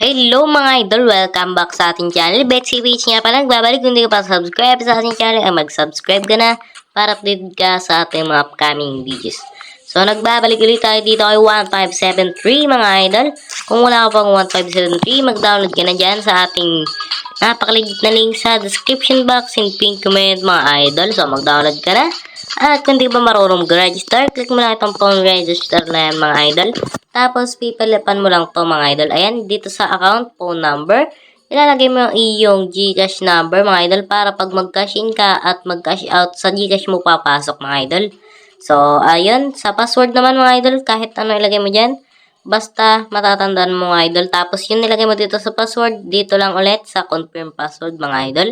Hello mga idol! Welcome back sa ating channel. Betsy Beach nga pala nagbabalik. Kung hindi ka pa subscribe sa ating channel, ay mag-subscribe ka na para update ka sa ating mga upcoming videos. So, nagbabalik ulit tayo dito kay 1573 mga idol. Kung wala ka pang 1573, mag-download ka na dyan sa ating napakaligit na link sa description box in pin comment mga idol. So, mag-download ka na. At kung di ba marunong mag-register, click mo lang itong phone register na yan mga idol. Tapos, pipilipan mo lang to mga idol. Ayan, dito sa account, phone number. Ilalagay mo yung iyong Gcash number mga idol para pag mag-cash in ka at mag-cash out sa Gcash mo papasok mga idol. So, ayun. Sa password naman mga idol, kahit ano ilagay mo dyan. Basta matatandaan mo mga idol. Tapos, yun nilagay mo dito sa password. Dito lang ulit sa confirm password mga idol.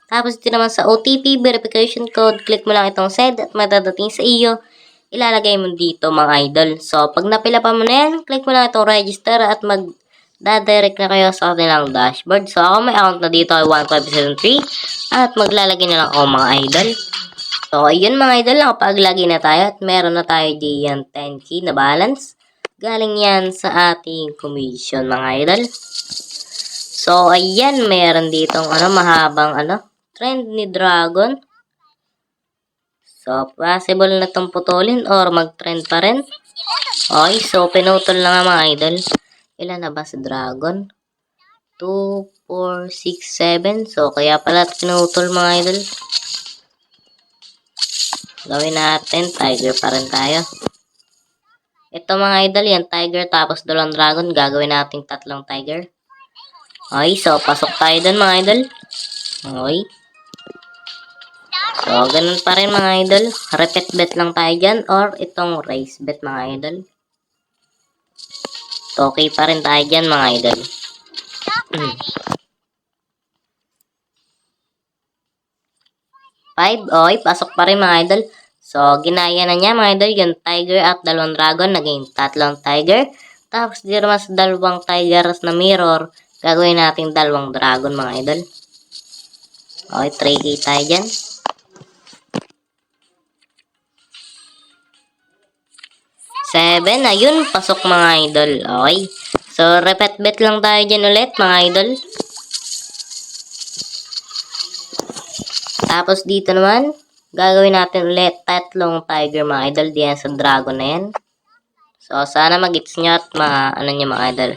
Tapos dito naman sa OTP verification code, click mo lang itong send at matadating sa iyo. Ilalagay mo dito mga idol. So, pag napila pa mo na yan, click mo lang itong register at mag-direct na kayo sa kanilang dashboard. So, ako may account na dito ay 1573 at maglalagay na lang ako mga idol. So, ayun mga idol, nakapaglagay na tayo at meron na tayo diyan 10k na balance. Galing yan sa ating commission mga idol. So, ayan, meron ditong mahabang trend ni Dragon. So, possible na itong putulin or mag-trend pa rin. Okay, so pinutol na nga mga idol. Ilan na ba si Dragon? 2, 4, 6, 7. So, kaya pala pinutol mga idol. Gawin natin, Tiger pa rin tayo. Ito mga idol, yan Tiger tapos 2 Dragon. Gagawin natin 3 Tiger. Okay, so pasok tayo dun mga idol. Okay. So, ganun pa rin mga idol. Repeat bet lang tayo dyan or itong raise bet mga idol. So, okay pa rin tayo dyan mga idol. Five. Okay, pasok pa rin mga idol. So, ginaya na niya mga idol. Yung Tiger at 2 Dragon. Naging 3 Tiger. Tapos, di naman sa 2 Tigers na mirror. Gagawin natin 2 Dragon mga idol. Okay, 3k tayo dyan. 7, ayun, pasok mga idol. Okay. So, repeat bet lang tayo dyan ulit, mga idol. Tapos, dito naman, gagawin natin ulit 3 Tiger, mga idol, diyan sa Dragon na yan. So, sana mag-gets nyo at nyo, mga idol.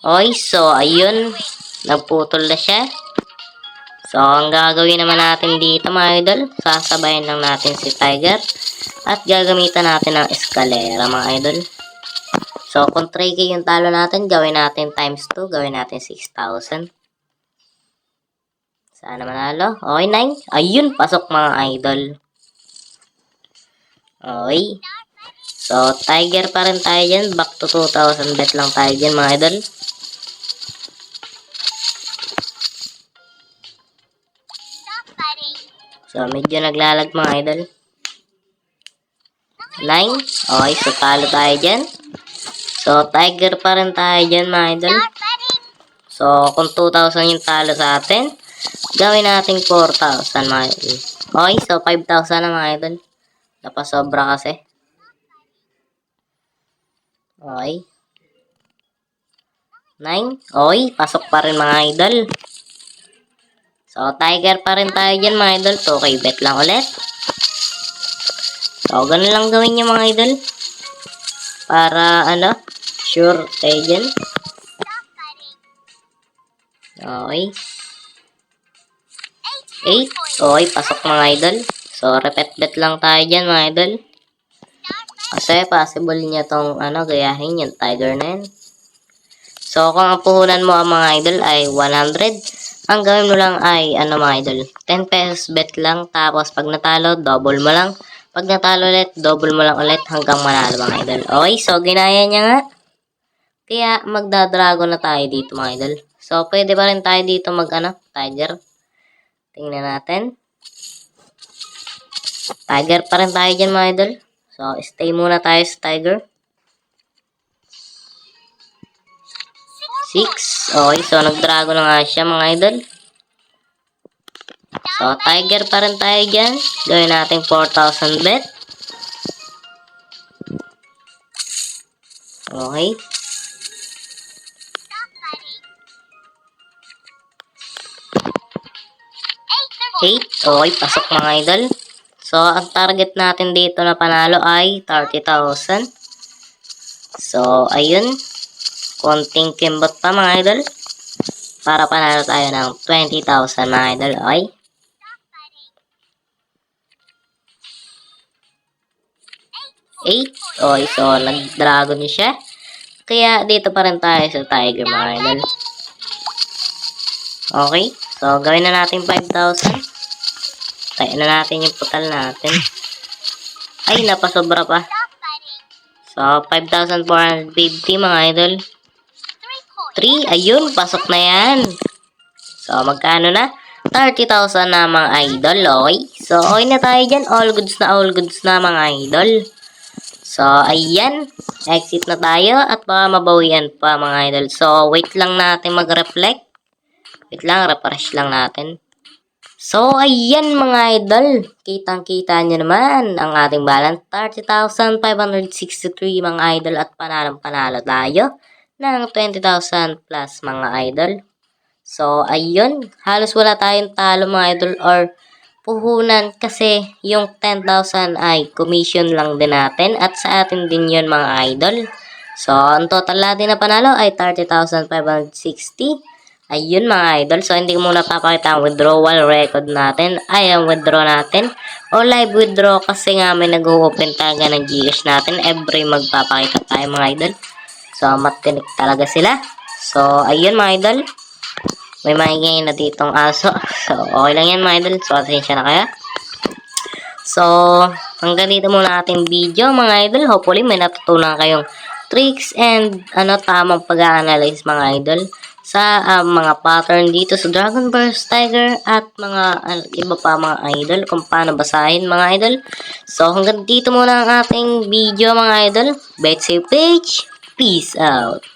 Okay, so, ayun, nagputol na siya. So, ang gagawin naman natin dito, mga idol, sasabayan lang natin si Tiger. At gagamitan natin ng eskalera mga idol. So, kung 3k yung talo natin, gawin natin times 2. Gawin natin 6,000. Sana manalo. Okay, 9. Ayun, pasok mga idol. Okay. So, Tiger pa rin tayo dyan. Back to 2,000 bet lang tayo dyan mga idol. So, medyo naglalag mga idol. 9. Okay, so talo tayo dyan. So, Tiger pa rin tayo dyan, mga idol. So, kung 2,000 yung talo sa atin, gawin natin 4,000, mga idol. Okay, so 5,000 na, mga idol. Napasobra kasi. Okay. 9. Okay, pasok pa rin, mga idol. So, Tiger pa rin tayo dyan, mga idol. 2k bet lang ulit. So, ganun lang gawin nyo mga idol. Para, sure tayo dyan. Okay. 8. Okay, pasok mga idol. So, repeat bet lang tayo dyan mga idol. Kasi, possible niya tong, gayahin yung Tiger na yan. So, kung ang puhunan mo ang mga idol ay 100, ang gawin mo lang ay, mga idol, 10 pesos bet lang. Tapos, pag natalo, double mo lang. Pag natalo ulit, double mo lang ulit hanggang manalo mga idol. Okay, so ginaya niya nga. Kaya magda-dragon na tayo dito mga idol. So, pwede pa rin tayo dito Tiger. Tingnan natin. Tiger pa rin tayo dyan mga idol. So, stay muna tayo sa Tiger. 6. Okay, so nag-dragon na nga siya mga idol. So, Tiger pa rin tayo dyan. Gawin natin 4,000 bet. Okay. 8. Okay, pasok mga idol. So, ang target natin dito na panalo ay 30,000. So, ayun. Konting kimbot pa mga idol. Para panalo tayo ng 20,000 mga idol. Okay? Eight. Okay, so nag-dragon siya. Kaya dito pa rin tayo sa tiger mga idol. Okay, so gawin na natin 5,000. Tayo na natin yung total natin. Ay, napasobra pa. So, 5,450 mga idol. 3, ayun, pasok na yan. So, magkano na? 30,000 na mga idol, okay? So, okay na tayo dyan. All goods na mga idol. So, ayan. Exit na tayo at baka mabawian pa mga idol. So, wait lang natin mag-reflect. Wait lang, refresh lang natin. So, ayan mga idol. Kitang-kita nyo naman ang ating balance. 30,563 mga idol at panalo tayo ng 20,000 plus mga idol. So, ayun. Halos wala tayong talo mga idol or puhunan kasi yung 10,000 ay commission lang din natin at sa atin din yun mga idol. So, ang total natin na panalo ay 30,560. Ayun mga idol. So, hindi ko muna papakita ang withdrawal record natin. Ay, ang withdraw natin. O live withdraw kasi nga may nag-open taga ng Gcash natin. Every magpapakita tayo mga idol. So, matinik talaga sila. So, ayun mga idol. May maingay na ditong aso. So, okay lang yan mga idol. So, atensya na kaya. So, hanggang dito muna ating video mga idol. Hopefully, may natutunan kayong tricks and tamang pag-analyze mga idol sa mga pattern dito sa Dragon Burst Tiger at mga iba pa mga idol kung paano basahin mga idol. So, hanggang dito muna ang ating video mga idol. Bet safe page. Peace out.